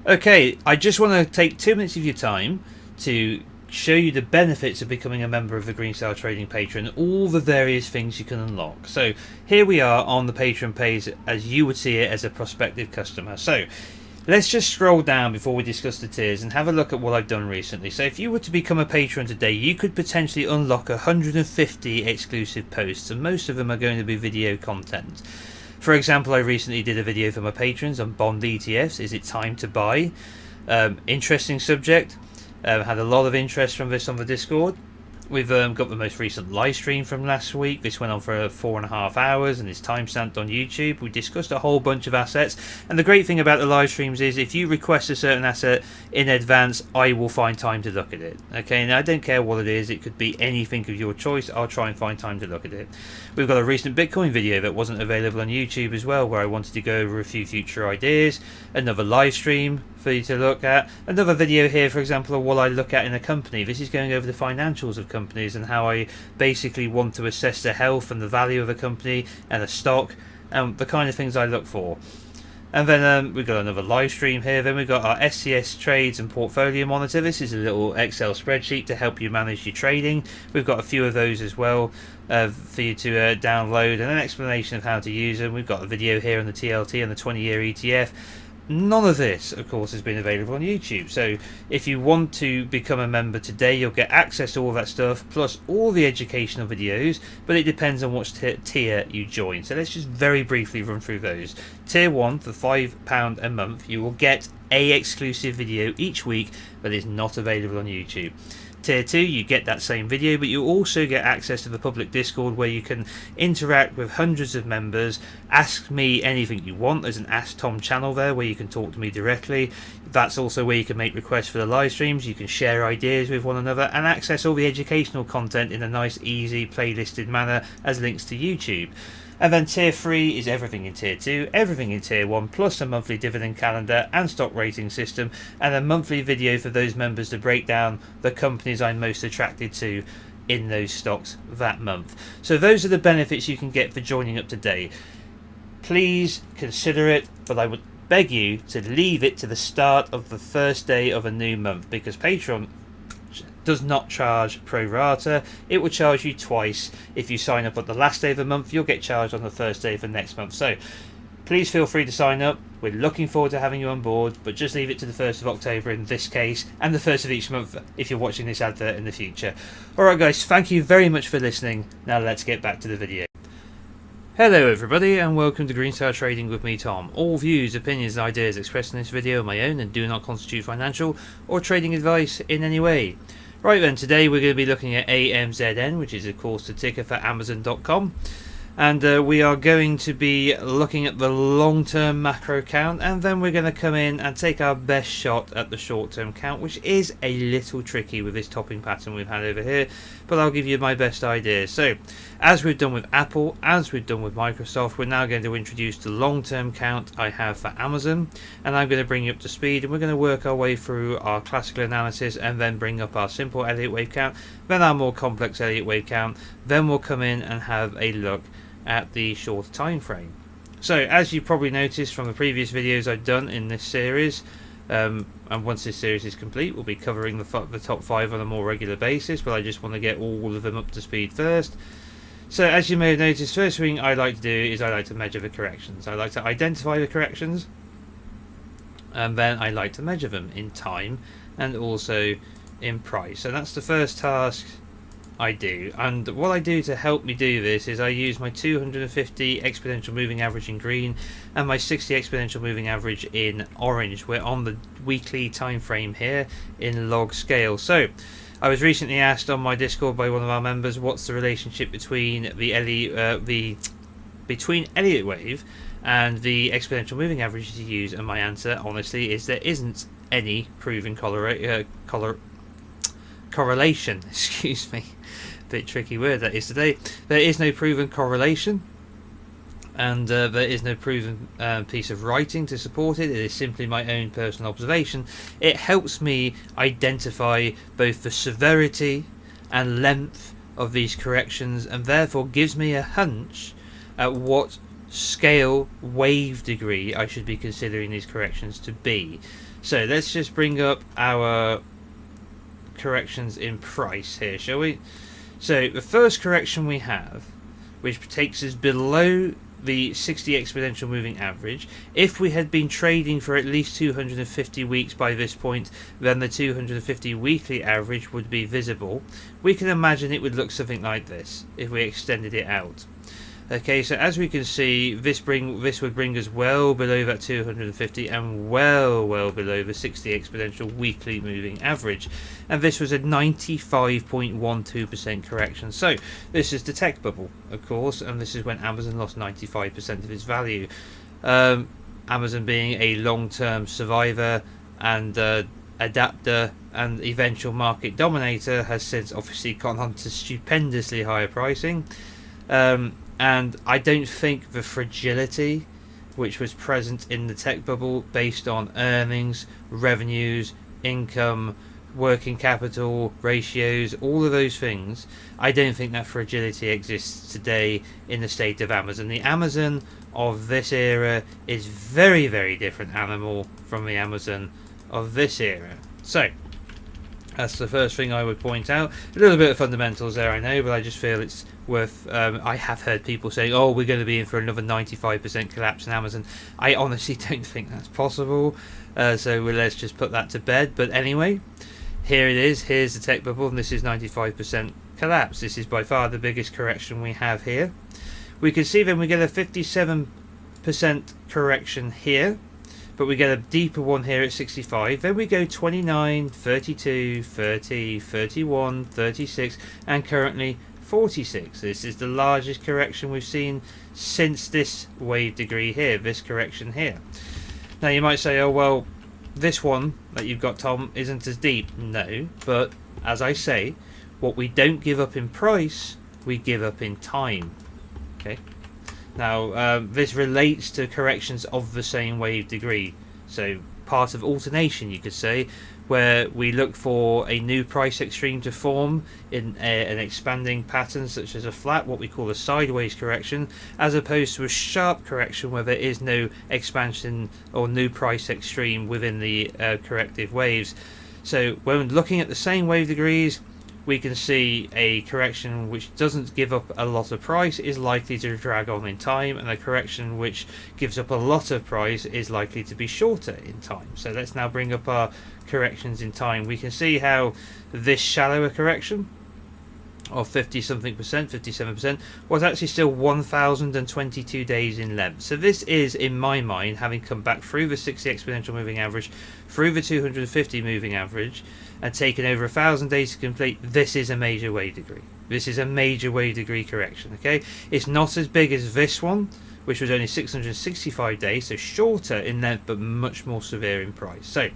Okay, I just want to take 2 minutes of your time to show you the benefits of becoming a member of the Green Star Trading Patreon, all the various things you can unlock. So here we are on the Patreon page as you would see it as a prospective customer. So let's just scroll down before we discuss the tiers and have a look at what I've done recently. So if you were to become a patron today, you could potentially unlock 150 exclusive posts, and most of them are going to be video content. For example, I recently did a video for my patrons on bond ETFs. Is it time to buy? Interesting subject. Had a lot of interest from this on the Discord. We've got the most recent live stream from last week. This went on for 4.5 hours and is timestamped on YouTube. We discussed a whole bunch of assets, and the great thing about the live streams is if you request a certain asset in advance, I will find time to look at it. Okay, now I don't care what it is, it could be anything of your choice. I'll try and find time to look at it. We've got a recent Bitcoin video that wasn't available on YouTube as well, where I wanted to go over a few future ideas. Another live stream for you to look at. Another video here, for example, of what I look at in a company. This is going over the financials of companies and how I basically want to assess the health and the value of a company and a stock and the kind of things I look for. And then we've got another live stream here. Then we've got our SCS trades and portfolio monitor. This is a little Excel spreadsheet to help you manage your trading. We've got a few of those as well for you to download, and an explanation of how to use them. We've got a video here on the TLT and the 20-year ETF. None of this, of course, has been available on YouTube. So if you want to become a member today, you'll get access to all that stuff, plus all the educational videos, but it depends on which tier you join. So let's just very briefly run through those. Tier 1, for £5 a month, you will get a exclusive video each week that is not available on YouTube. Tier 2, you get that same video, but you also get access to the public Discord where you can interact with hundreds of members, ask me anything you want. There's an Ask Tom channel there where you can talk to me directly. That's also where you can make requests for the live streams. You can share ideas with one another and access all the educational content in a nice, easy, playlisted manner as links to YouTube. And then tier 3 is everything in tier 2, everything in tier 1, plus a monthly dividend calendar and stock rating system, and a monthly video for those members to break down the companies I'm most attracted to in those stocks that month. So those are the benefits you can get for joining up today. Please consider it, but I would beg you to leave it to the start of the first day of a new month, because Patreon does not charge pro rata. It will charge you twice. If you sign up on the last day of the month, you'll get charged on the first day of the next month. So please feel free to sign up. We're looking forward to having you on board, but just leave it to the 1st of October in this case, and the 1st of each month if you're watching this advert in the future. Alright guys, thank you very much for listening. Now let's get back to the video. Hello everybody, and welcome to Green Star Trading with me, Tom. All views, opinions and ideas expressed in this video are my own and do not constitute financial or trading advice in any way. Right then, today we're going to be looking at Amzn, which is of course the ticker for Amazon.com, and we are going to be looking at the long-term macro count, and then we're going to come in and take our best shot at the short-term count, which is a little tricky with this topping pattern we've had over here, but I'll give you my best ideas. So, as we've done with Apple, as we've done with Microsoft, we're now going to introduce the long-term count I have for Amazon, and I'm going to bring you up to speed, and we're going to work our way through our classical analysis and then bring up our simple Elliott wave count, then our more complex Elliott wave count, then we'll come in and have a look at the shorter time frame. So as you probably noticed from the previous videos I've done in this series, and once this series is complete, we'll be covering the top 5 on a more regular basis, but I just want to get all of them up to speed first. So as you may have noticed, first thing I like to do is I like to measure the corrections. I like to identify the corrections, and then I like to measure them in time and also in price. So that's the first task I do, and what I do to help me do this is I use my 250 exponential moving average in green and my 60 exponential moving average in orange. We're on the weekly time frame here in log scale. So I was recently asked on my Discord by one of our members what's the relationship between the Elliott wave and the exponential moving average to use, and my answer honestly is there isn't any proven correlation. Excuse me, bit tricky word that is today. There is no proven correlation, and there is no proven piece of writing to support it. It is simply my own personal observation. It helps me identify both the severity and length of these corrections, and therefore gives me a hunch at what scale wave degree I should be considering these corrections to be. So let's just bring up our corrections in price here, shall we? So the first correction we have, which takes us below the 60 exponential moving average. If we had been trading for at least 250 weeks by this point, then the 250 weekly average would be visible. We can imagine it would look something like this if we extended it out. Okay, so as we can see, this would bring us well below that 250 and well below the 60 exponential weekly moving average, and this was a 95.12% correction. So this is the tech bubble, of course, and this is when Amazon lost 95% of its value. Amazon being a long-term survivor and adapter and eventual market dominator, has since obviously gone on to stupendously higher pricing. And I don't think the fragility which was present in the tech bubble based on earnings, revenues, income, working capital, ratios, all of those things, I don't think that fragility exists today in the state of Amazon. The Amazon of this era is very, very different animal from the Amazon of this era. So that's the first thing I would point out. A little bit of fundamentals there, I know, but I just feel it's worth... I have heard people saying, oh, we're going to be in for another 95% collapse in Amazon. I honestly don't think that's possible. So let's just put that to bed. But anyway, here it is. Here's the tech bubble, and this is 95% collapse. This is by far the biggest correction we have here. We can see then we get a 57% correction here, but we get a deeper one here at 65. Then we go 29, 32, 30, 31, 36, and currently 46. This is the largest correction we've seen since this wave degree here, this correction here. Now you might say, oh well, this one that you've got, Tom, isn't as deep. No, but as I say, what we don't give up in price, we give up in time. Okay. Now, this relates to corrections of the same wave degree. So, part of alternation, you could say, where we look for a new price extreme to form in an expanding pattern, such as a flat, what we call a sideways correction, as opposed to a sharp correction where there is no expansion or new price extreme within the corrective waves. So, when looking at the same wave degrees, we can see a correction which doesn't give up a lot of price is likely to drag on in time, and a correction which gives up a lot of price is likely to be shorter in time. So let's now bring up our corrections in time. We can see how this shallower correction of 50 something percent, 57%, was actually still 1022 days in length. So this is, in my mind, having come back through the 60 exponential moving average, through the 250 moving average, and taken over 1,000 days to complete, this is a major wave degree. This is a major wave degree correction, okay? It's not as big as this one, which was only 665 days, so shorter in length, but much more severe in price. So,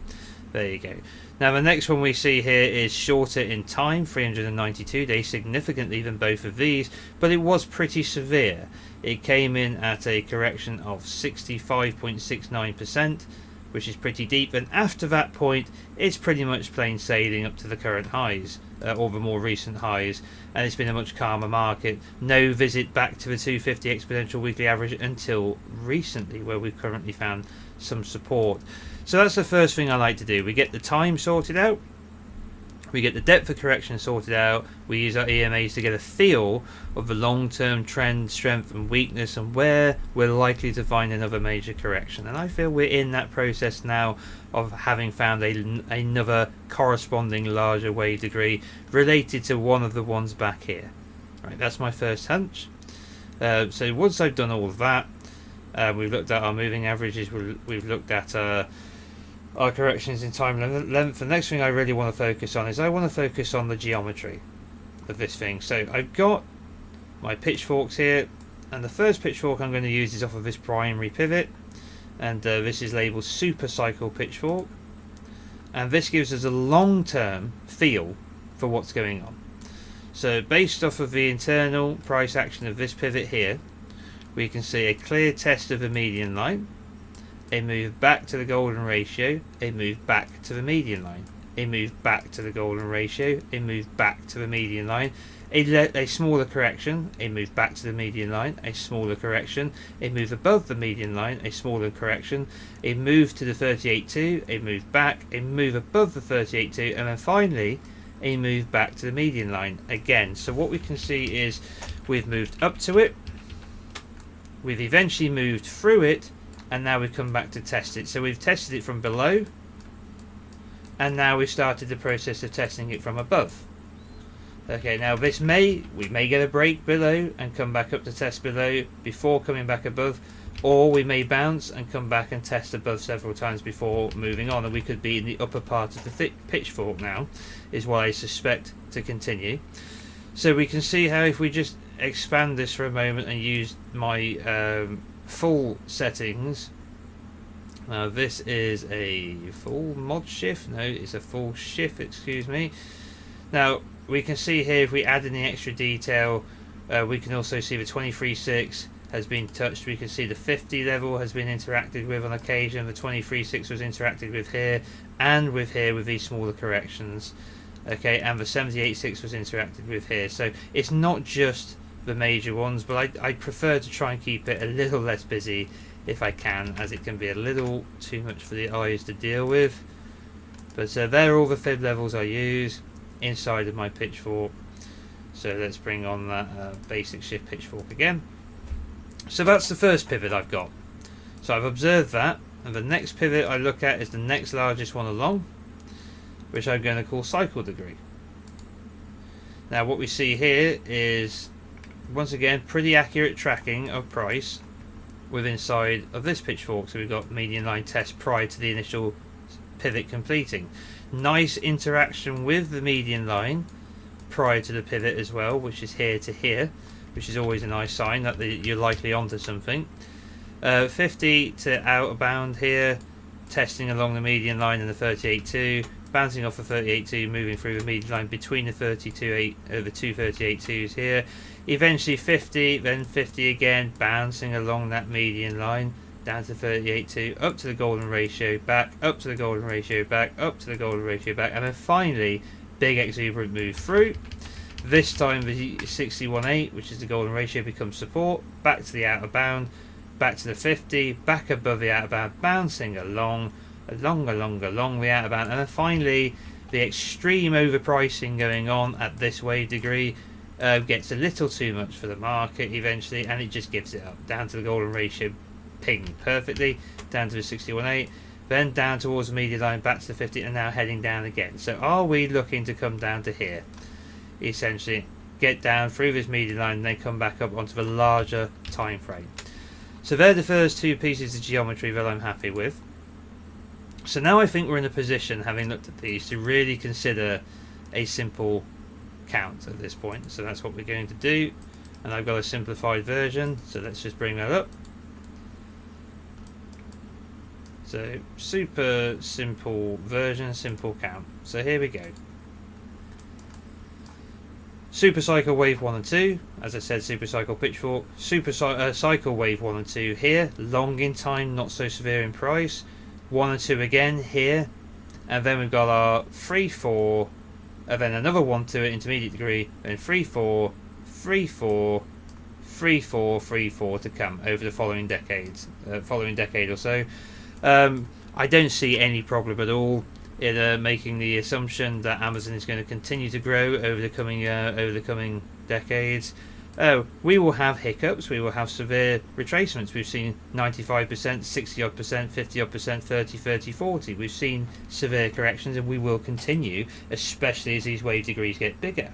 there you go. Now the next one we see here is shorter in time, 392 days, significantly than both of these, but it was pretty severe. It came in at a correction of 65.69%, which is pretty deep, and after that point it's pretty much plain sailing up to the current highs, or the more recent highs, and it's been a much calmer market. No visit back to the 250 exponential weekly average until recently, where we've currently found some support. So that's the first thing I like to do. We get the time sorted out, we get the depth of correction sorted out, we use our EMAs to get a feel of the long-term trend, strength and weakness, and where we're likely to find another major correction. And I feel we're in that process now of having found another corresponding larger wave degree related to one of the ones back here. Right, that's my first hunch. So once I've done all of that, we've looked at our moving averages, we've looked at our corrections in time length. The next thing I really want to focus on is I want to focus on the geometry of this thing. So I've got my pitchforks here, and the first pitchfork I'm going to use is off of this primary pivot, and this is labelled super cycle pitchfork, and this gives us a long-term feel for what's going on. So based off of the internal price action of this pivot here, we can see a clear test of the median line, a move back to the golden ratio, a move back to the median line, it moved back to the golden ratio, it moved back to the median line, a smaller correction, it moved back to the median line, a smaller correction, it moved above the median line, a smaller correction, it moved to the 38.2, it moved back, it moved above the 38.2, and then finally a move back to the median line again. So what we can see is we've moved up to it, we've eventually moved through it, and now we've come back to test it. So we've tested it from below, and now we've started the process of testing it from above. Okay, now we may get a break below and come back up to test below before coming back above, or we may bounce and come back and test above several times before moving on, and we could be in the upper part of the pitchfork now, is what I suspect to continue. So we can see how if we just expand this for a moment and use my full settings. Now this is a full mod shift, no, it's a full shift, excuse me. Now we can see here if we add in the extra detail, we can also see the 23.6 has been touched. We can see the 50 level has been interacted with on occasion, the 23.6 was interacted with here and with here with these smaller corrections. Okay, and the 78.6 was interacted with here. So it's not just the major ones, but I prefer to try and keep it a little less busy if I can, as it can be a little too much for the eyes to deal with. But they're all the fib levels I use inside of my pitchfork. So let's bring on that basic shift pitchfork again. So that's the first pivot I've got. So I've observed that, and the next pivot I look at is the next largest one along, which I'm going to call cycle degree. Now what we see here is, once again, pretty accurate tracking of price within inside of this pitchfork. So we've got median line test prior to the initial pivot completing. Nice interaction with the median line prior to the pivot as well, which is here to here, which is always a nice sign that you're likely onto something. 50 to out of bound here, testing along the median line and the 38.2, bouncing off the 38.2, moving through the median line between the 32.8, the two 38.2s here. Eventually 50, then 50 again, bouncing along that median line, down to 38.2, up to the golden ratio, back, up to the golden ratio, back, up to the golden ratio, back, and then finally, big exuberant move through. This time the 61.8, which is the golden ratio, becomes support, back to the outer bound, back to the 50, back above the outer bound, bouncing along the outer bound, and then finally the extreme overpricing going on at this wave degree gets a little too much for the market eventually, and it just gives it up, down to the golden ratio, ping perfectly, down to the 61.8, then down towards the median line, back to the 50, and now heading down again. So are we looking to come down to here? Essentially get down through this median line and then come back up onto the larger time frame. So they're the first two pieces of geometry that I'm happy with. So now I think we're in a position, having looked at these, to really consider a simple count at this point. So that's what we're going to do, and I've got a simplified version, so let's just bring that up. So super simple version, simple count. So here we go. Super cycle wave 1 and 2, as I said, super cycle pitchfork. Super cycle wave 1 and 2 here, long in time, not so severe in price. 1 and 2 again here, and then we've got our 3 4, and then another 1 to it, intermediate degree, then 3 4 3 4 3 4 3 4 to come over the following decades, decade or so. I don't see any problem at all in making the assumption that Amazon is going to continue to grow over the coming decades. We will have hiccups, we will have severe retracements. We've seen 95%, 60 odd percent, 50 odd percent, 30, 30, 40. We've seen severe corrections, and we will continue, especially as these wave degrees get bigger.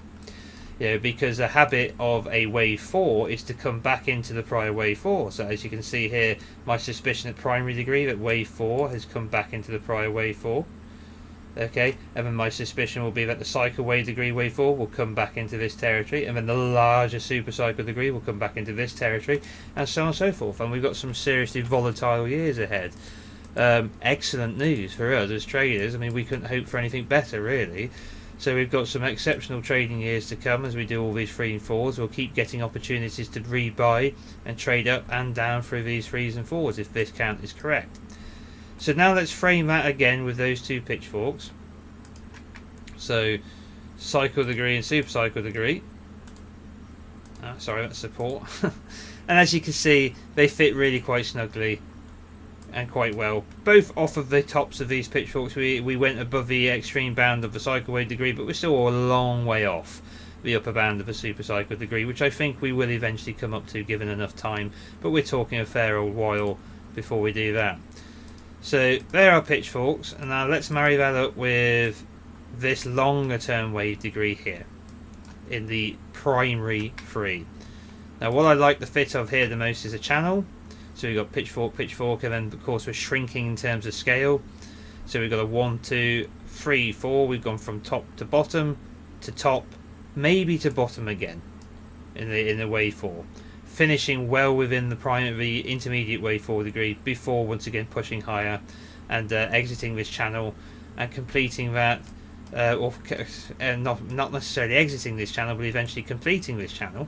You know, because the habit of a wave 4 is to come back into the prior wave 4. So as you can see here, my suspicion at primary degree that wave 4 has come back into the prior wave 4. Okay, and then my suspicion will be that the cycle wave degree wave 4 will come back into this territory, and then the larger super cycle degree will come back into this territory, and so on and so forth. And we've got some seriously volatile years ahead. Excellent news for us as traders. I mean, we couldn't hope for anything better, really. So we've got some exceptional trading years to come as we do all these 3 and 4s. We'll keep getting opportunities to rebuy and trade up and down through these 3s and 4s if this count is correct. So now let's frame that again with those two pitchforks. So cycle degree and super cycle degree. Sorry, that's support. And as you can see, they fit really quite snugly and quite well. Both off of the tops of these pitchforks, we went above the extreme bound of the cycle weight degree, but we're still a long way off the upper bound of a super cycle degree, which I think we will eventually come up to given enough time, but we're talking a fair old while before we do that. So there are pitchforks, and now let's marry that up with this longer term wave degree here in the primary 3. Now what I like the fit of here the most is a channel. So we've got pitchfork, pitchfork, and then of course we're shrinking in terms of scale. So we've got a 1, 2, 3, 4. We've gone from top to bottom, to top, maybe to bottom again in the wave 4, finishing well within the intermediate wave 4 degree before once again pushing higher and exiting this channel and completing that, not necessarily exiting this channel, but eventually completing this channel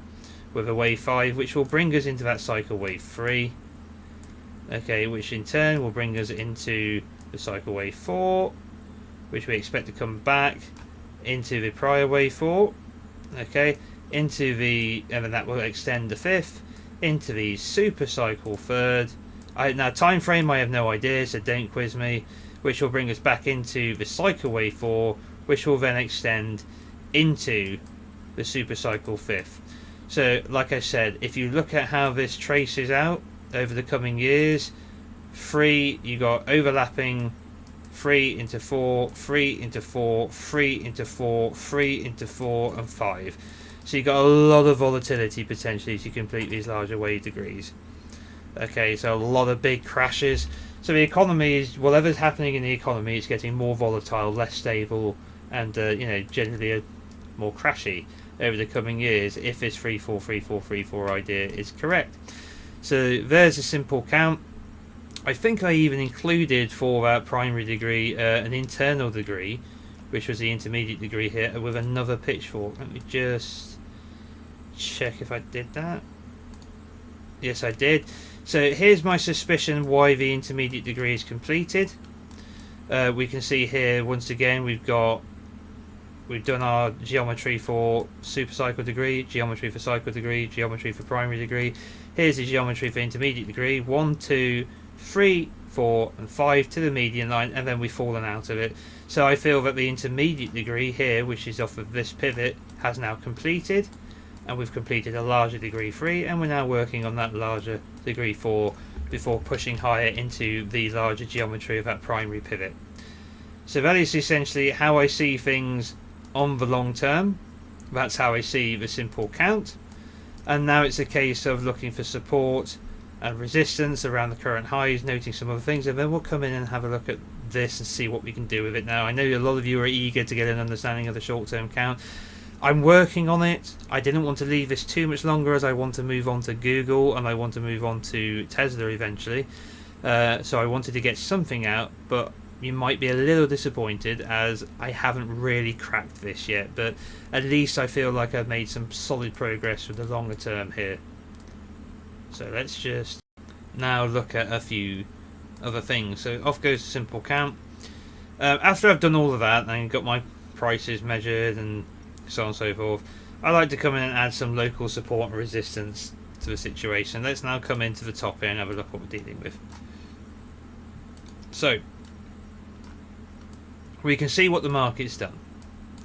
with a wave 5, which will bring us into that cycle wave 3. Okay, which in turn will bring us into the cycle wave 4, which we expect to come back into the prior wave 4. Okay, into the, and then that will extend the 5th into the super cycle 3rd. Now time frame I have no idea, so don't quiz me. Which will bring us back into the cycle wave 4, which will then extend into the super cycle 5th. So like I said, if you look at how this traces out over the coming years, 3, you got overlapping 3 into 4, 3 into 4, 3 into 4, 3 into 4, and 5. So you got a lot of volatility potentially to complete these larger wave degrees. Okay, so a lot of big crashes. So the economy is, whatever's happening in the economy is getting more volatile, less stable, and generally more crashy over the coming years if this 3-4, 3-4, 3-4 idea is correct. So there's a simple count. I think I even included for that primary degree an internal degree, which was the intermediate degree here, with another pitchfork. Let me just check if I did that. Yes, I did. So here's my suspicion why the intermediate degree is completed. We can see here once again we've done our geometry for super cycle degree, geometry for cycle degree, geometry for primary degree. Here's the geometry for intermediate degree. 1, 2, 3, 4, and 5 to the median line, and then we've fallen out of it. So I feel that the intermediate degree here, which is off of this pivot, has now completed, and we've completed a larger degree 3, and we're now working on that larger degree 4 before pushing higher into the larger geometry of that primary pivot. So that is essentially how I see things on the long term. That's how I see the simple count, and now it's a case of looking for support and resistance around the current highs, noting some other things, and then we'll come in and have a look at this and see what we can do with it. Now I know a lot of you are eager to get an understanding of the short-term count. I'm working on it. I didn't want to leave this too much longer as I want to move on to Google and I want to move on to Tesla eventually, so I wanted to get something out, but you might be a little disappointed as I haven't really cracked this yet, but at least I feel like I've made some solid progress with the longer term here. So let's just now look at a few other things. So off goes the simple count. After I've done all of that and got my prices measured and so on and so forth, I like to come in and add some local support and resistance to the situation. Let's now come into the top here and have a look what we're dealing with. So we can see what the market's done.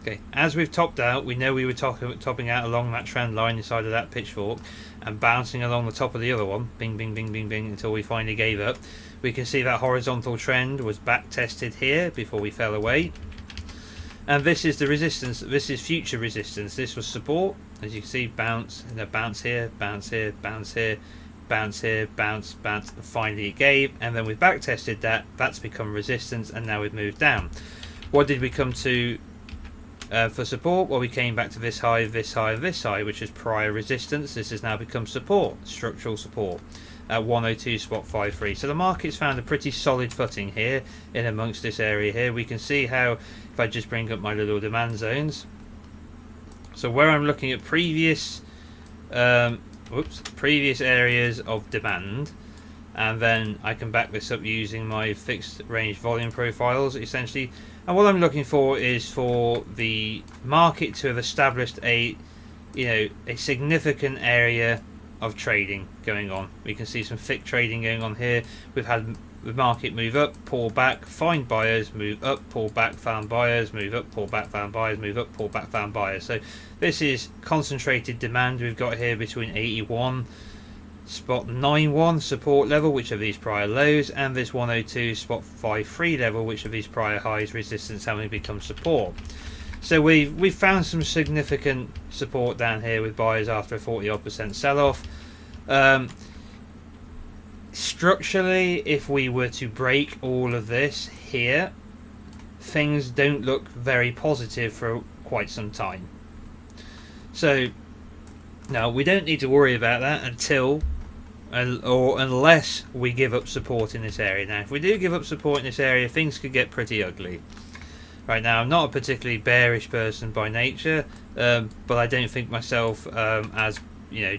Okay, as we've topped out, we know we were topping out along that trend line inside of that pitchfork and bouncing along the top of the other one, bing, bing, bing, bing, bing, until we finally gave up. We can see that horizontal trend was back tested here before we fell away. And this is the resistance, this is future resistance. This was support, as you can see, bounce, and a bounce here, bounce here, bounce here, bounce here, bounce, bounce, and finally it gave, and then we've back tested that, that's become resistance, and now we've moved down. What did we come to for support? Well, we came back to this high, this high, this high, which is prior resistance. This has now become support, structural support at 102.53. So the market's found a pretty solid footing here in amongst this area here. We can see how, if I just bring up my little demand zones, so where I'm looking at previous previous areas of demand, and then I can back this up using my fixed range volume profiles. Essentially And what I'm looking for is for the market to have established a significant area of trading going on. We can see some thick trading going on here. We've had the market move up, pull back, find buyers, move up, pull back, found buyers, move up, pull back, found buyers, move up, pull back, found buyers. So this is concentrated demand we've got here between 81.91 support level, which are these prior lows, and this 102.53 level, which are these prior highs, resistance having become support. So we've found some significant support down here with buyers after a 40% sell-off. Structurally, if we were to break all of this here, things don't look very positive for quite some time. So no, we don't need to worry about that unless we give up support in this area. Now, if we do give up support in this area, things could get pretty ugly. Right now, I'm not a particularly bearish person by nature, but I don't think myself as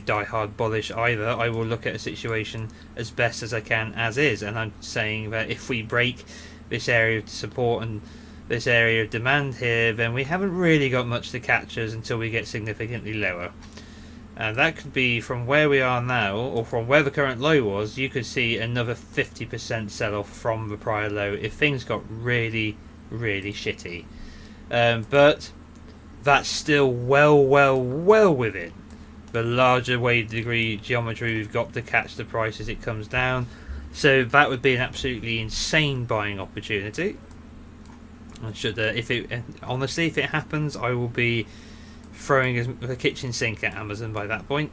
die-hard bullish either. I will look at a situation as best as I can as is, and I'm saying that if we break this area of support and this area of demand here, then we haven't really got much to catch us until we get significantly lower. And that could be from where we are now, or from where the current low was. You could see another 50% sell-off from the prior low if things got really shitty. But that's still well within the larger wave degree geometry we've got to catch the price as it comes down. So that would be an absolutely insane buying opportunity. And honestly, if it happens, I will be throwing the kitchen sink at Amazon by that point.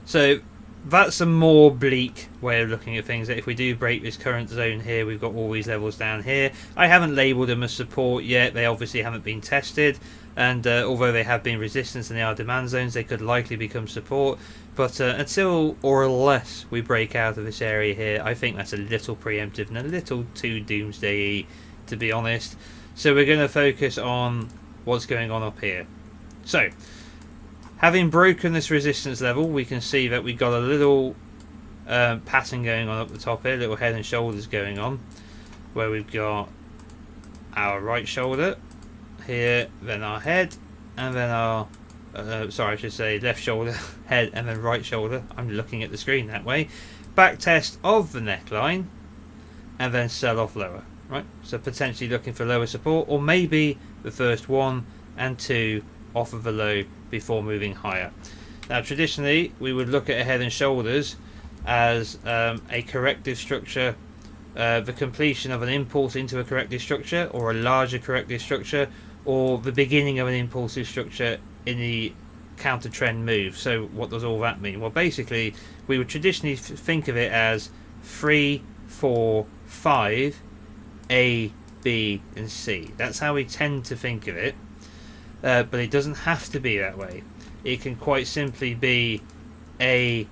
So that's a more bleak way of looking at things, that if we do break this current zone here, we've got all these levels down here. I haven't labelled them as support yet. They obviously haven't been tested, and although they have been resistance and they are demand zones, they could likely become support. But until or unless we break out of this area here, I think that's a little preemptive and a little too doomsday-y, to be honest. So we're going to focus on what's going on up here. So, having broken this resistance level, we can see that we've got a little pattern going on up the top here, little head and shoulders going on, where we've got our right shoulder here, then our head, and then our left shoulder, head, and then right shoulder. I'm looking at the screen that way. Back test of the neckline, and then sell off lower. Right, so potentially looking for lower support, or maybe the first 1 and 2 off of the low before moving higher. Now, traditionally, we would look at a head and shoulders as a corrective structure, the completion of an impulse into a corrective structure, or a larger corrective structure, or the beginning of an impulsive structure in the counter trend move. So what does all that mean? Well, basically, we would traditionally think of it as 3, 4, 5, A, B, and C. That's how we tend to think of it. But it doesn't have to be that way. It can quite simply be A,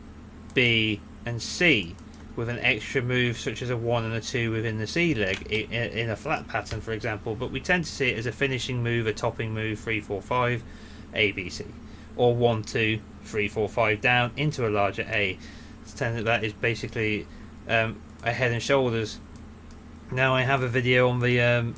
B, and C, with an extra move such as a 1 and a 2 within the C leg in a flat pattern, for example. But we tend to see it as a finishing move, a topping move, 3, 4, 5, A, B, C, or 1, 2, 3, 4, 5 down into a larger A. That is basically a head and shoulders. Now, I have a video on the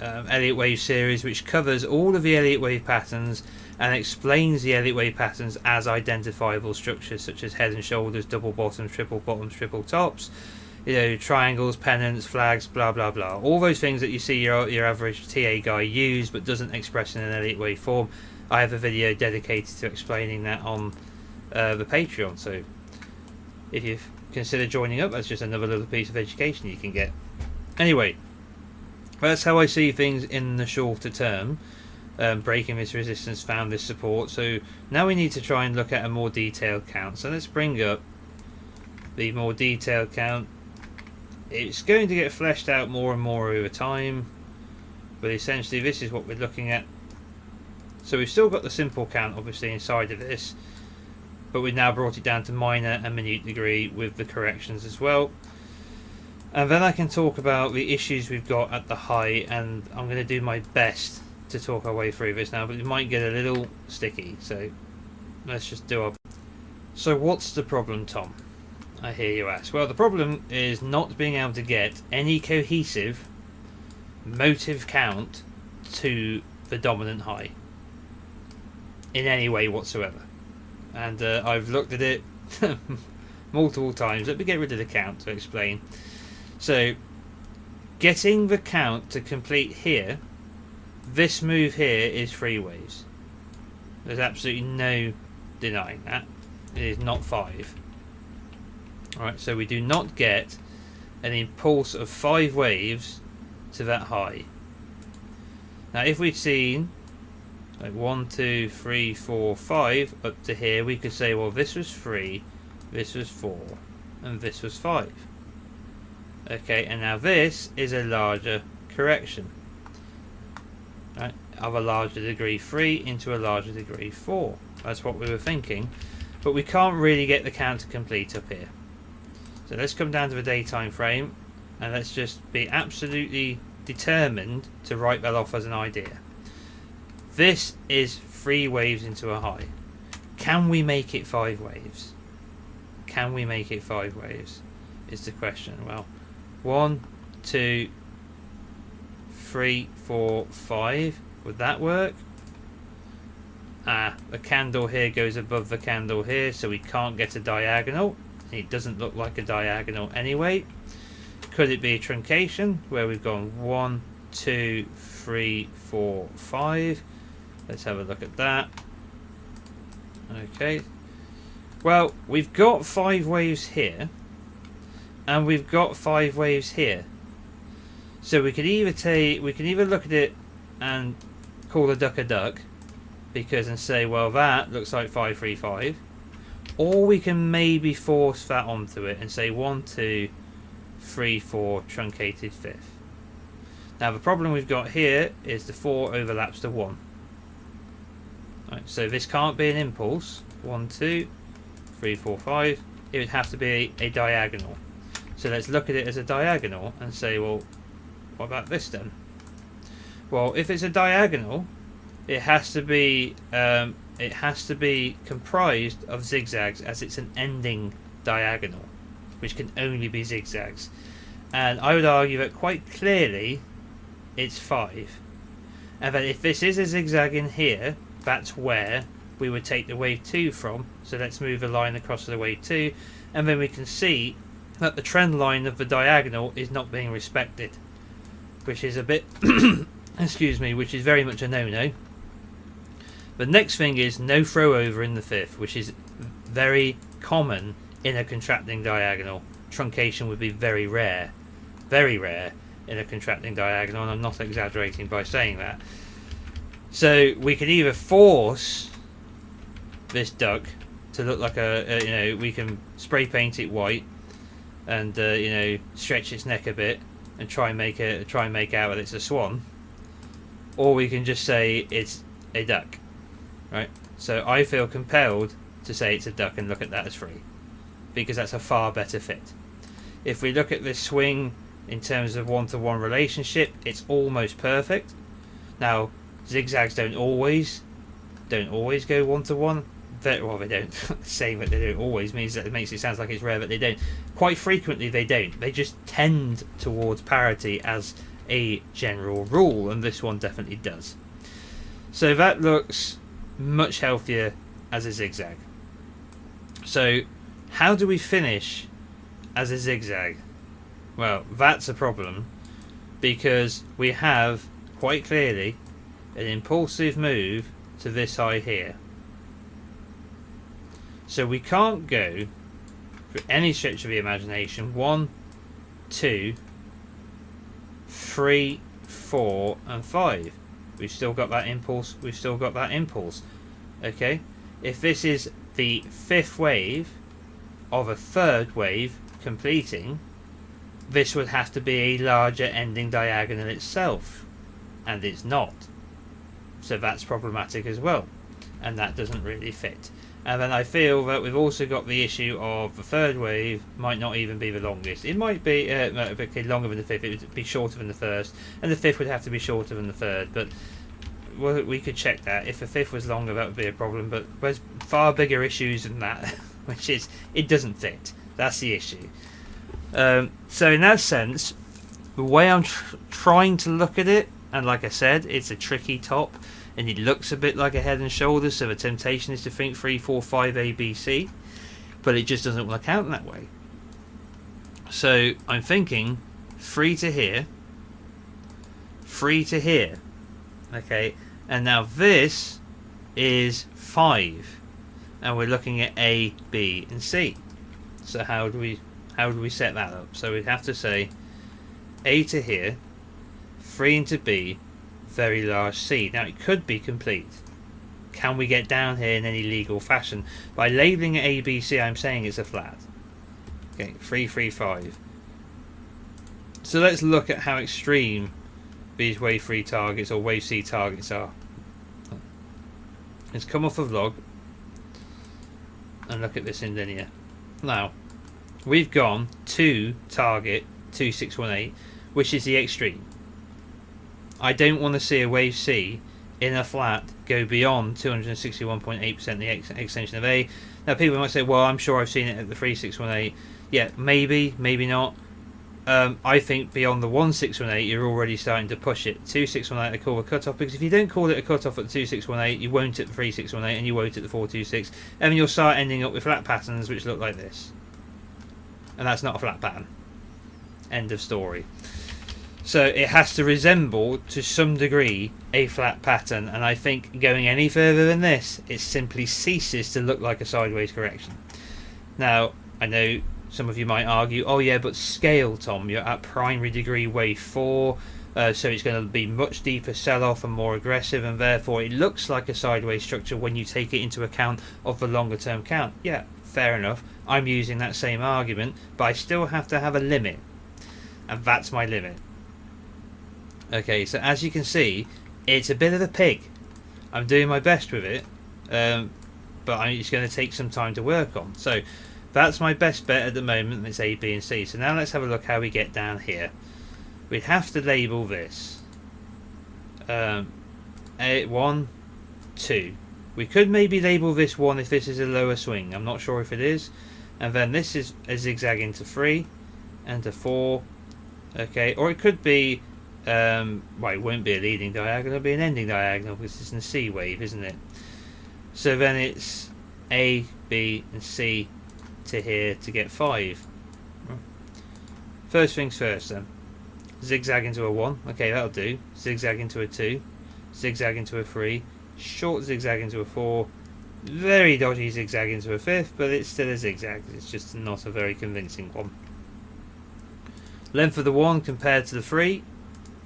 Elliott wave series which covers all of the Elliott wave patterns and explains the Elliott wave patterns as identifiable structures, such as head and shoulders, double bottoms, triple tops, triangles, pennants, flags, blah blah blah, all those things that you see your average TA guy use but doesn't express in an Elliott wave form. I have a video dedicated to explaining that on the Patreon, so if you consider joining up, that's just another little piece of education you can get. Anyway, that's how I see things in the shorter term. Breaking this resistance, found this support. So now we need to try and look at a more detailed count. So let's bring up the more detailed count. It's going to get fleshed out more and more over time, but essentially this is what we're looking at. So we've still got the simple count obviously inside of this, but we've now brought it down to minor and minute degree with the corrections as well. And then I can talk about the issues we've got at the high, and I'm going to do my best to talk our way through this now, but it might get a little sticky, so let's just do our... So what's the problem, Tom? I hear you ask. Well, the problem is not being able to get any cohesive motive count to the dominant high in any way whatsoever. And I've looked at it multiple times. Let me get rid of the count to explain. So getting the count to complete here, this move here is 3 waves. There's absolutely no denying that. It is not 5. Alright, so we do not get an impulse of 5 waves to that high. Now if we'd seen like 1, 2, 3, 4, 5 up to here, we could say, well, this was 3, this was 4, and this was 5. Okay, and now this is a larger correction. Right, of a larger degree 3 into a larger degree 4. That's what we were thinking, but we can't really get the count to complete up here. So let's come down to the daytime frame, and let's just be absolutely determined to write that off as an idea. This is 3 waves into a high. Can we make it 5 waves? Can we make it 5 waves? Is the question. Well, 1, 2, 3, 4, 5. Would that work? The candle here goes above the candle here, so we can't get a diagonal. It doesn't look like a diagonal anyway. Could it be a truncation where we've gone 1, 2, 3, 4, 5? Let's have a look at that. Okay. Well, we've got 5 waves here, and we've got 5 waves here. So we could either look at it and call a duck, because and say, well, that looks like 5, 3, 5, or we can maybe force that onto it and say 1, 2, 3, 4 truncated 5th. Now the problem we've got here is the 4 overlaps to 1. Right, so this can't be an impulse. 1, 2, 3, 4, 5. It would have to be a diagonal. So let's look at it as a diagonal and say, well, what about this then? Well, if it's a diagonal, it has to be comprised of zigzags, as it's an ending diagonal, which can only be zigzags. And I would argue that quite clearly it's 5. And that if this is a zigzag in here, that's where we would take the wave 2 from. So let's move the line across to the wave 2, and then we can see that the trend line of the diagonal is not being respected, which is a bit excuse me, which is very much a no-no. The next thing is no throw over in the 5th, which is very common in a contracting diagonal. Truncation would be very rare in a contracting diagonal, and I'm not exaggerating by saying that. So we could either force this duck to look like we can spray paint it white and stretch its neck a bit and try and make out that it's a swan, or we can just say it's a duck, right? So I feel compelled to say it's a duck and look at that as 3, because that's a far better fit. If we look at this swing in terms of one-to-one relationship, it's almost perfect. Now zigzags don't always go one-to-one. Well, they don't. Saying that they don't always means that it makes it sound like it's rare, but they don't. Quite frequently they don't. They just tend towards parity as a general rule, and this one definitely does. So that looks much healthier as a zigzag. So how do we finish as a zigzag? Well, that's a problem, because we have quite clearly an impulsive move to this high here. So we can't go, for any stretch of the imagination, 1, 2, 3, 4 and 5. We've still got that impulse. Okay, if this is the 5th wave of a 3rd wave completing, this would have to be a larger ending diagonal itself, and it's not. So that's problematic as well, and that doesn't really fit. And then I feel that we've also got the issue of the 3rd wave might not even be the longest. It might be longer than the 5th. It would be shorter than the 1st, and the 5th would have to be shorter than the 3rd. But we could check that. If the 5th was longer, that would be a problem. But there's far bigger issues than that, which is it doesn't fit. That's the issue. So in that sense, the way I'm trying to look at it, and like I said, it's a tricky top, and it looks a bit like a Head and Shoulders, so the temptation is to think 3, 4, 5 A, B, C, but it just doesn't work out that way. So I'm thinking 3 to here, 3 to here, okay, and now this is 5, and we're looking at A, B, and C. So how do we set that up? So we'd have to say A to here, 3 into B, very large C. Now it could be complete. Can we get down here in any legal fashion? By labelling it A, B, C, I'm saying it's a flat. Okay, 3, 3, 5. So let's look at how extreme these wave 3 targets or wave C targets are. Let's come off of log and look at this in linear. Now, we've gone to target 2618, which is the extreme. I don't want to see a wave C in a flat go beyond 261.8% the extension of A. Now, people might say, well, I'm sure I've seen it at the 3618. Yeah, maybe, maybe not. I think beyond the 1618, you're already starting to push it. 2618 I call a cutoff, because if you don't call it a cutoff at the 2618, you won't at the 3618, and you won't at the 426, and you'll start ending up with flat patterns which look like this. And that's not a flat pattern. End of story. So it has to resemble to some degree a flat pattern, and I think going any further than this, it simply ceases to look like a sideways correction. Now, I know some of you might argue, oh yeah, but scale, Tom, you're at primary degree wave 4, so it's going to be much deeper sell-off and more aggressive, and therefore it looks like a sideways structure when you take it into account of the longer term count. Yeah, fair enough. I'm using that same argument, but I still have to have a limit, and that's my limit. Okay, so as you can see, it's a bit of a pig. I'm doing my best with it, but it's going to take some time to work on. So that's my best bet at the moment. It's A, B, and C. So now let's have a look how we get down here. We'd have to label this A1, 2. We could maybe label this 1 if this is a lower swing. I'm not sure if it is. And then this is a zigzag into 3 and to 4. Okay, or it could be well, it won't be a leading diagonal, it'll be an ending diagonal because it's in a C wave, isn't it? So then it's A, B, and C to here to get 5. First things first then. Zigzag into a 1. Okay, that'll do. Zigzag into a 2. Zigzag into a 3. Short zigzag into a 4. Very dodgy zigzag into a 5th, but it's still a zigzag. It's just not a very convincing one. Length of the 1 compared to the 3.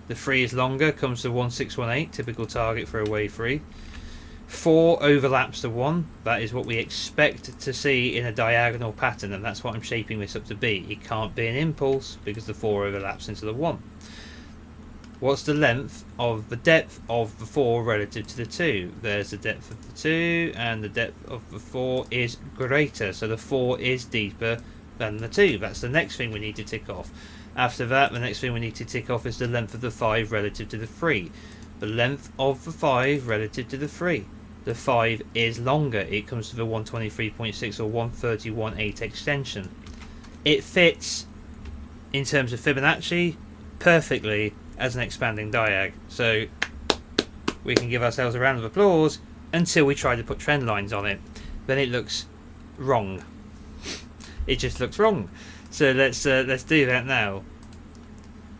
The 3 is longer, comes to 1618, typical target for a wave 3. 4 overlaps the 1, that is what we expect to see in a diagonal pattern, and that's what I'm shaping this up to be. It can't be an impulse because the 4 overlaps into the 1. What's the length of the depth of the 4 relative to the 2? There's the depth of the 2, and the depth of the 4 is greater, so the 4 is deeper than the 2. That's the next thing we need to tick off. After that, the next thing we need to tick off is the length of the 5 relative to the 3. The length of the 5 relative to the 3. The 5 is longer. It comes to the 123.6 or 131.8 extension. It fits, in terms of Fibonacci, perfectly as an expanding diag. So we can give ourselves a round of applause until we try to put trend lines on it. Then it looks wrong. It just looks wrong. So let's do that now.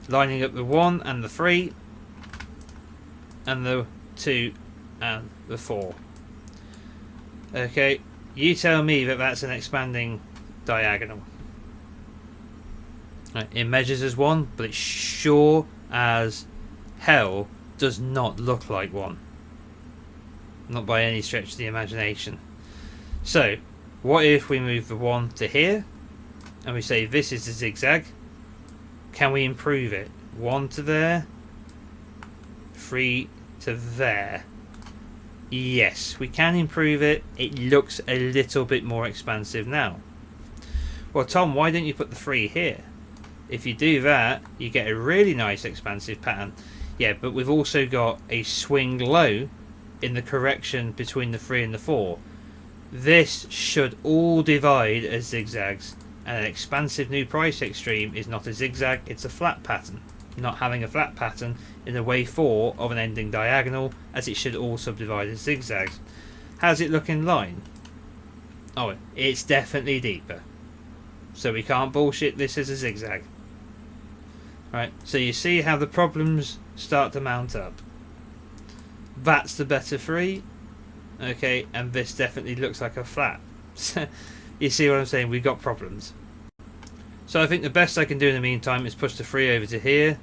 Lining up the 1 and the 3 and the 2 and the 4. Okay, you tell me that that's an expanding diagonal. Right, it measures as 1, but it sure as hell does not look like 1. Not by any stretch of the imagination. So, what if we move the 1 to here? And we say this is the zigzag. Can we improve it? 1 to there, 3 to there. Yes, we can improve it. It looks a little bit more expansive now. Well, Tom, why don't you put the 3 here? If you do that, you get a really nice expansive pattern. Yeah, but we've also got a swing low in the correction between the 3 and the 4. This should all divide as zigzags. And an expansive new price extreme is not a zigzag, it's a flat pattern. not having a flat pattern in the wave 4 of an ending diagonal, as it should all subdivide as zigzags. How's it look in line? Oh, it's definitely deeper. So we can't bullshit this as a zigzag. Right, so you see how the problems start to mount up. That's the better 3. Okay, and this definitely looks like a flat. You see what I'm saying? We've got problems. So I think the best I can do in the meantime is push the 3 over to here,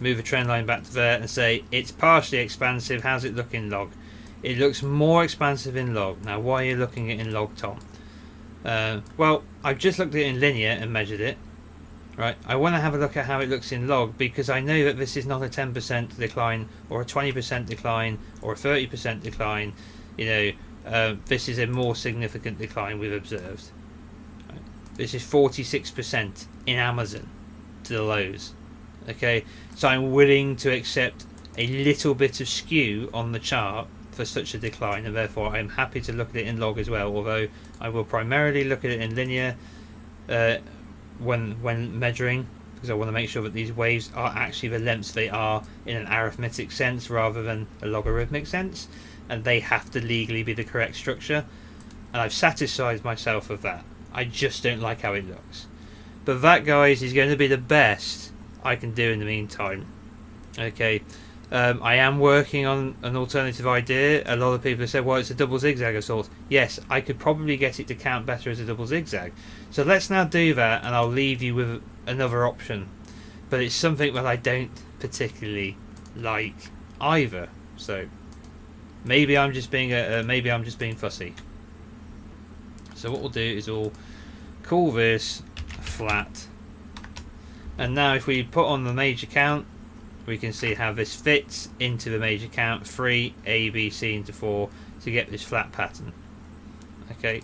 move a trend line back to there, and say it's partially expansive. How's it look in log? It looks more expansive in log. Now, why are you looking at it in log, Tom? Well, I've just looked at it in linear and measured it. Right, I want to have a look at how it looks in log, because I know that this is not a 10% decline or a 20% decline or a 30% decline. You know, this is a more significant decline we've observed. Right. This is 46% in Amazon to the lows. Okay, so I'm willing to accept a little bit of skew on the chart for such a decline, and therefore I'm happy to look at it in log as well, although I will primarily look at it in linear when measuring, because I want to make sure that these waves are actually the lengths they are in an arithmetic sense rather than a logarithmic sense, and they have to legally be the correct structure, and I've satisfied myself of that. I just don't like how it looks. But that, guys, is going to be the best I can do in the meantime. Okay, I am working on an alternative idea. A lot of people have said, well, it's a double zigzag of sorts. Yes, I could probably get it to count better as a double zigzag. So let's now do that, and I'll leave you with another option. But it's something that I don't particularly like either. So maybe I'm just being fussy. So what we'll do is we'll call this flat. And now if we put on the major count, we can see how this fits into the major count 3, A, B, C into 4 to get this flat pattern. Okay,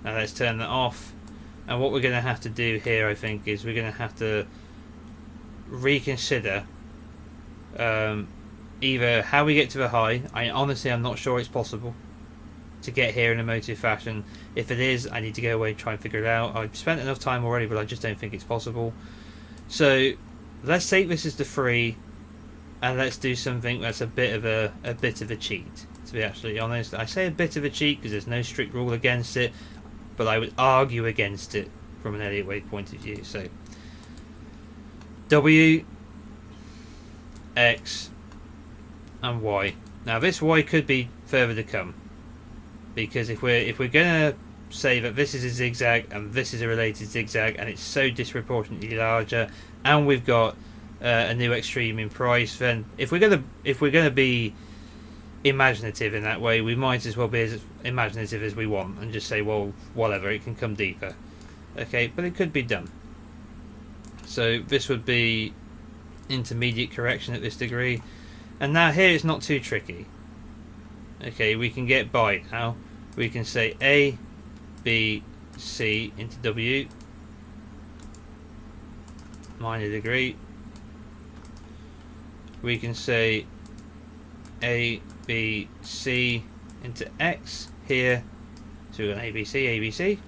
now let's turn that off, and what we're going to have to do here, I think, is we're going to have to reconsider either how we get to the high. I'm not sure it's possible to get here in a motive fashion. If it is, I need to go away and try and figure it out. I've spent enough time already, but I just don't think it's possible. So let's take this as the 3, and let's do something that's a bit of a cheat. To be absolutely honest, I say a bit of a cheat because there's no strict rule against it, but I would argue against it from an Elliott wave point of view. So W, X, and Y. Now this Y could be further to come, because if we're gonna say that this is a zigzag and this is a related zigzag, and it's so disproportionately larger, and we've got a new extreme in price, then if we're gonna be imaginative in that way, we might as well be as imaginative as we want and just say, well, whatever, it can come deeper. Okay, but it could be done. So this would be intermediate correction at this degree, and now here it's not too tricky. Okay, we can get by now. We can say A, B, C into W, minor degree. We can say A, B, C into X here, so we've got A, B, C, A, B, C.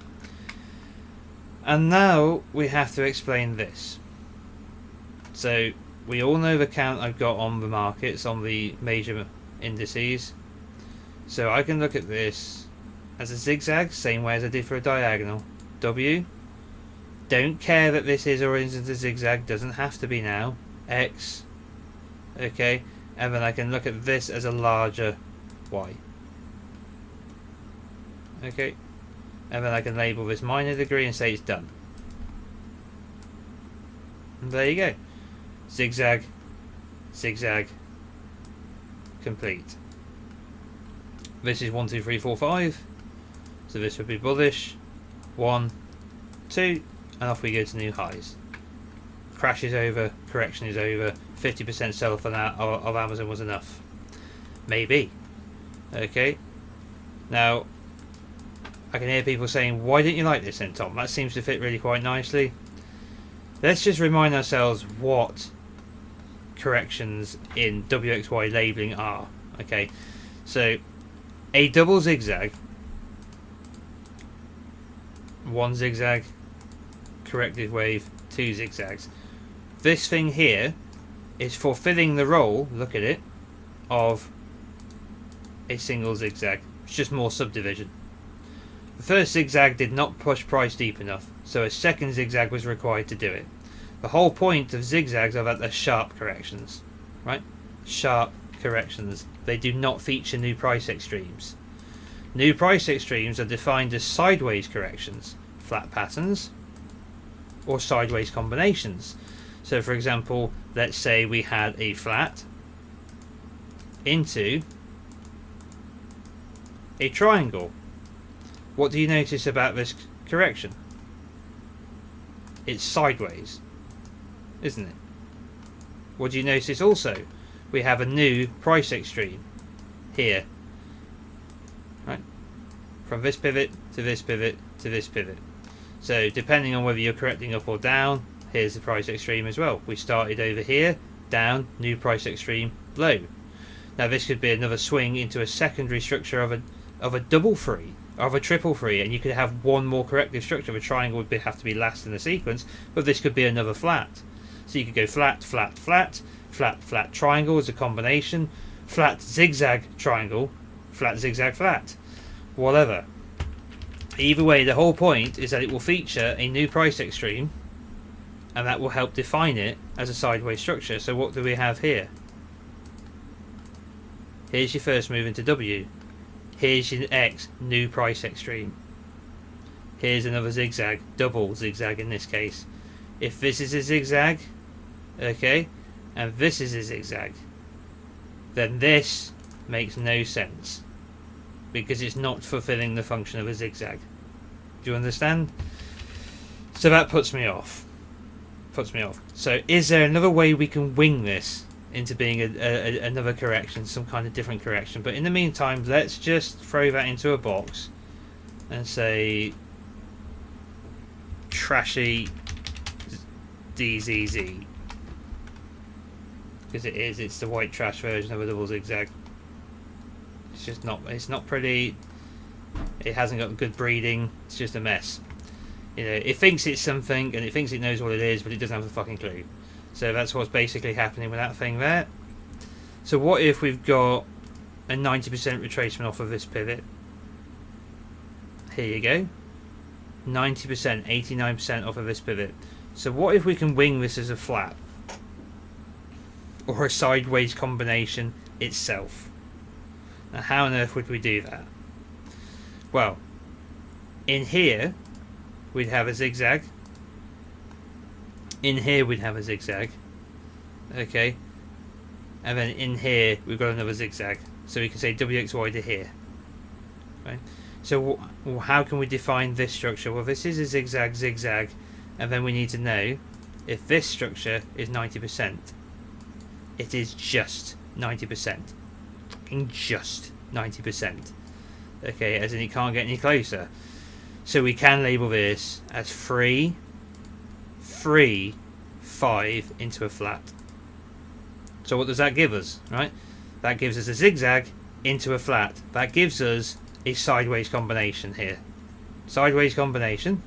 And now we have to explain this. So we all know the count I've got on the markets, on the major indices. So I can look at this as a zigzag, same way as I did for a diagonal. W, don't care that this is or isn't a zigzag, doesn't have to be now. X, okay, and then I can look at this as a larger Y. Okay, and then I can label this minor degree and say it's done. And there you go. Zigzag, zigzag, complete. This is 1, 2, 3, 4, 5. So this would be bullish. 1, 2, and off we go to new highs. Crash is over, correction is over. 50% sell-off of Amazon was enough. Maybe. Okay. Now, I can hear people saying, why didn't you like this then, Tom? That seems to fit really quite nicely. Let's just remind ourselves what corrections in WXY labeling are. Okay, so a double zigzag, 1 zigzag, corrective wave, 2 zigzags. This thing here is fulfilling the role, look at it, of a single zigzag. It's just more subdivision. The first zigzag did not push price deep enough, so a second zigzag was required to do it. The whole point of zigzags are that they're sharp corrections, right? Sharp corrections. They do not feature new price extremes. New price extremes are defined as sideways corrections, flat patterns, or sideways combinations. So for example, let's say we had a flat into a triangle. What do you notice about this correction? It's sideways, isn't it? What do you notice also? We have a new price extreme here, right? From this pivot to this pivot to this pivot. So depending on whether you're correcting up or down, here's the price extreme as well. We started over here, down, new price extreme, low. Now this could be another swing into a secondary structure of a double free, of a triple free, and you could have one more corrective structure. The triangle would have to be last in the sequence, but this could be another flat. So you could go flat, flat, flat, flat, flat triangle as a combination, flat zigzag triangle, flat zigzag flat, whatever. Either way, the whole point is that it will feature a new price extreme, and that will help define it as a sideways structure. So what do we have here? Here's your first move into W. Here's your X, new price extreme. Here's another zigzag, double zigzag in this case. If this is a zigzag, okay, and this is a zigzag, then this makes no sense because it's not fulfilling the function of a zigzag. Do you understand? So that puts me off. So is there another way we can wing this into being another correction, some kind of different correction? But in the meantime, let's just throw that into a box and say Trashy DZZ, because it's the white trash version of a double zigzag. It's not pretty, it hasn't got good breeding, it's just a mess. You know, it thinks it's something and it thinks it knows what it is, but it doesn't have a fucking clue. So that's what's basically happening with that thing there. So what if we've got a 90% retracement off of this pivot? Here you go. 90%, 89% off of this pivot. So what if we can wing this as a flat? Or a sideways combination itself? Now how on earth would we do that? Well, in here we'd have a zigzag. In here we'd have a zigzag. Okay. And then in here we've got another zigzag. So we can say WXY to here. Right. So how can we define this structure? Well, this is a zigzag, zigzag, and then we need to know if this structure is 90%. It is just 90%. Fucking just 90%. Okay, as in it can't get any closer. So we can label this as 3, 5 into a flat. So what does that give us, right? That gives us a zigzag into a flat. That gives us a sideways combination here. Sideways combination.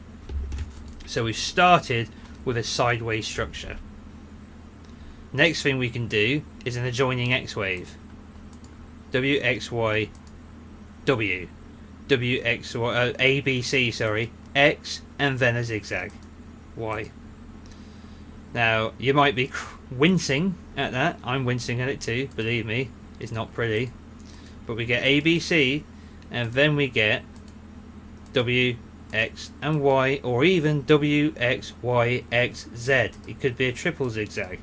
So we've started with a sideways structure. Next thing we can do is an adjoining X wave. WXY W. WXY ABC, sorry, X, and then a zigzag Y. Now you might be wincing at that. I'm wincing at it too, believe me, it's not pretty. But we get ABC, and then we get W, X and Y, or even W, X, Y, X, Z. It could be a triple zigzag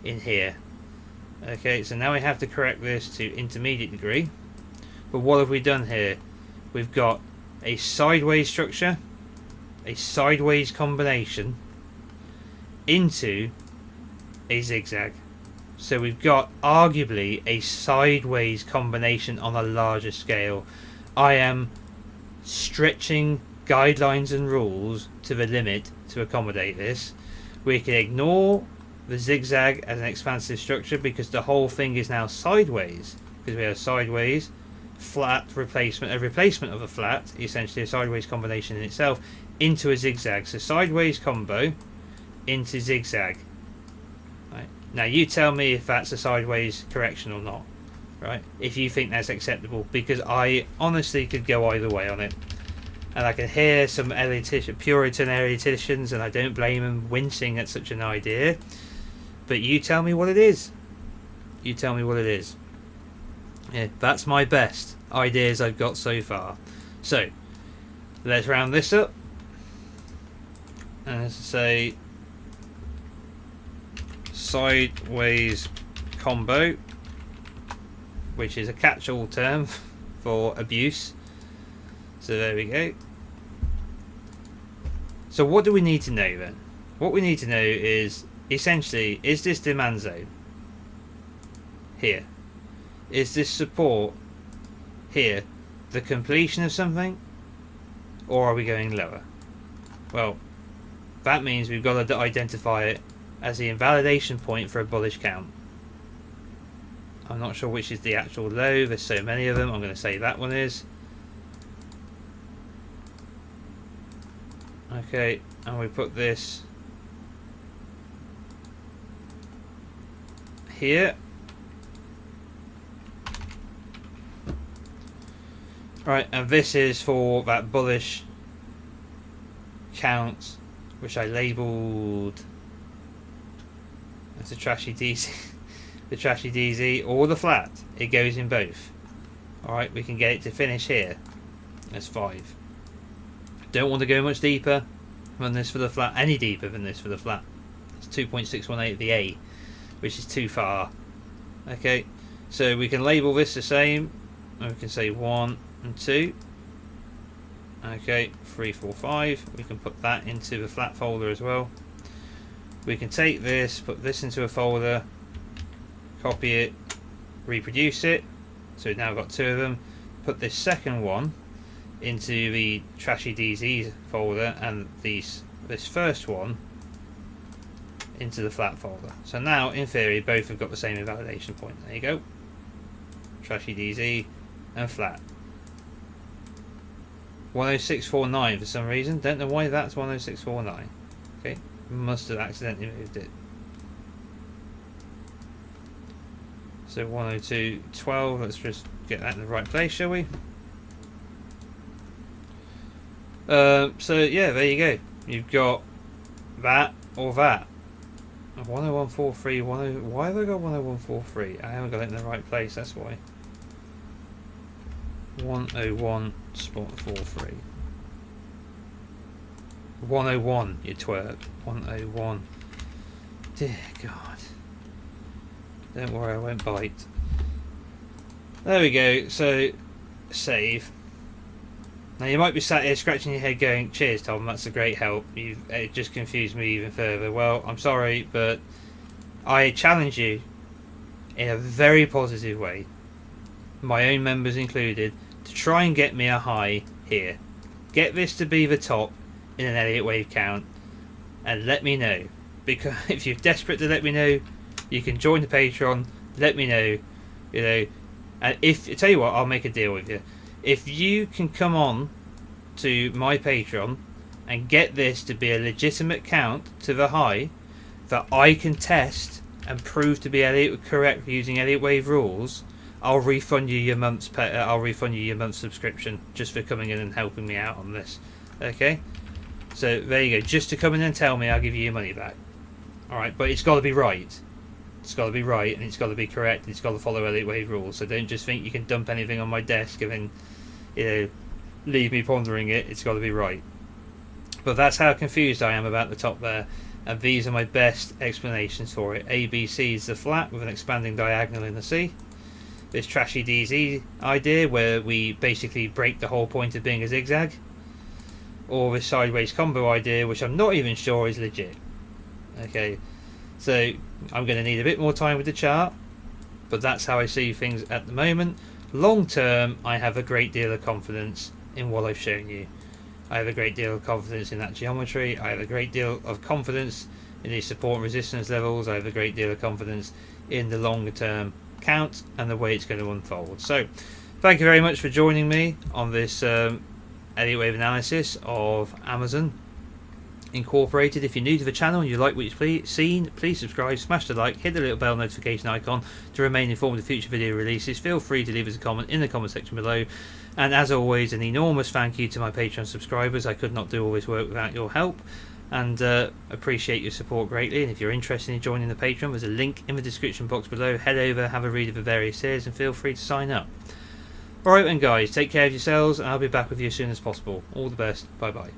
in here. Okay, so now we have to correct this to intermediate degree. But what have we done here? We've got a sideways structure, a sideways combination into a zigzag. So we've got arguably a sideways combination on a larger scale. I am stretching guidelines and rules to the limit to accommodate this. We can ignore the zigzag as an expansive structure because the whole thing is now sideways, because we have sideways flat replacement, a replacement of a flat, essentially a sideways combination in itself, into a zigzag. So sideways combo into zigzag. Now you tell me if that's a sideways correction or not, right? If you think that's acceptable, because I honestly could go either way on it. And I can hear some Puritan Elliottians, and I don't blame them, wincing at such an idea. But you tell me what it is. You tell me what it is. Yeah, that's my best ideas I've got so far. So, let's round this up. And let's say sideways combo, which is a catch-all term for abuse. So there we go. So what do we need to know then? What we need to know is, essentially, is this demand zone here? Is this support here the completion of something, or are we going lower? Well, that means we've got to identify it as the invalidation point for a bullish count. I'm not sure which is the actual low, there's so many of them. I'm going to say that one is. Okay, and we put this here. Right, and this is for that bullish count, which I labelled as the Trashy DZZ, the Trashy DZZ, or the flat. It goes in both. Alright, we can get it to finish here. That's 5. Don't want to go much deeper than this for the flat, any deeper than this for the flat. It's 2.618 at the A, which is too far. Okay, so we can label this the same, and we can say 1 and 2. Okay, 3, 4, 5. We can put that into the flat folder as well. We can take this, put this into a folder, copy it, reproduce it. So we've now got 2 of them. Put this second one into the Trashy DZZ folder, and this first one into the flat folder. So now, in theory, both have got the same invalidation point. There you go. Trashy DZZ and flat. 10649 for some reason. Don't know why that's 10649. Okay, must have accidentally moved it. So 10212. Let's just get that in the right place, shall we? So yeah, there you go. You've got that or that. 10143. Why have I got 10143? I haven't got it in the right place. That's why. 101.43. 101, you twerp. 101. Dear God. Don't worry, I won't bite. There we go. So save. Now you might be sat here scratching your head going, cheers Tom, that's a great help. It just confused me even further. Well, I'm sorry, but I challenge you in a very positive way, my own members included, to try and get me a high here. Get this to be the top in an Elliott wave count, and let me know. Because if you're desperate to let me know, you can join the Patreon, let me know, you know, and if, I tell you what, I'll make a deal with you. If you can come on to my Patreon and get this to be a legitimate count to the high that I can test and prove to be Elliott correct using Elliott wave rules, I'll refund you your month's subscription just for coming in and helping me out on this. Okay, so there you go. Just to come in and tell me, I'll give you your money back. All right, but it's got to be right. It's got to be right, and it's got to be correct, and it's got to follow Elliott wave rules. So don't just think you can dump anything on my desk and then, you know, leave me pondering it. It's got to be right. But that's how confused I am about the top there, and these are my best explanations for it. ABC is the flat with an expanding diagonal in the C. This Trashy DZZ idea where we basically break the whole point of being a zigzag, or this sideways combo idea, which I'm not even sure is legit. Okay, so I'm going to need a bit more time with the chart, but that's how I see things at the moment. Long term, I have a great deal of confidence in what I've shown you. I have a great deal of confidence in that geometry. I have a great deal of confidence in the support and resistance levels. I have a great deal of confidence in the longer term count and the way it's going to unfold. So thank you very much for joining me on this Elliott wave analysis of Amzn. Incorporated. If you're new to the channel and you like what you've seen, please subscribe, smash the like, hit the little bell notification icon to remain informed of future video releases. Feel free to leave us a comment in the comment section below. And as always, an enormous thank you to my Patreon subscribers. I could not do all this work without your help, and appreciate your support greatly. And if you're interested in joining the Patreon, there's a link in the description box below. Head over, have a read of the various tiers, and feel free to sign up. Alright then guys, take care of yourselves, and I'll be back with you as soon as possible. All the best. Bye bye.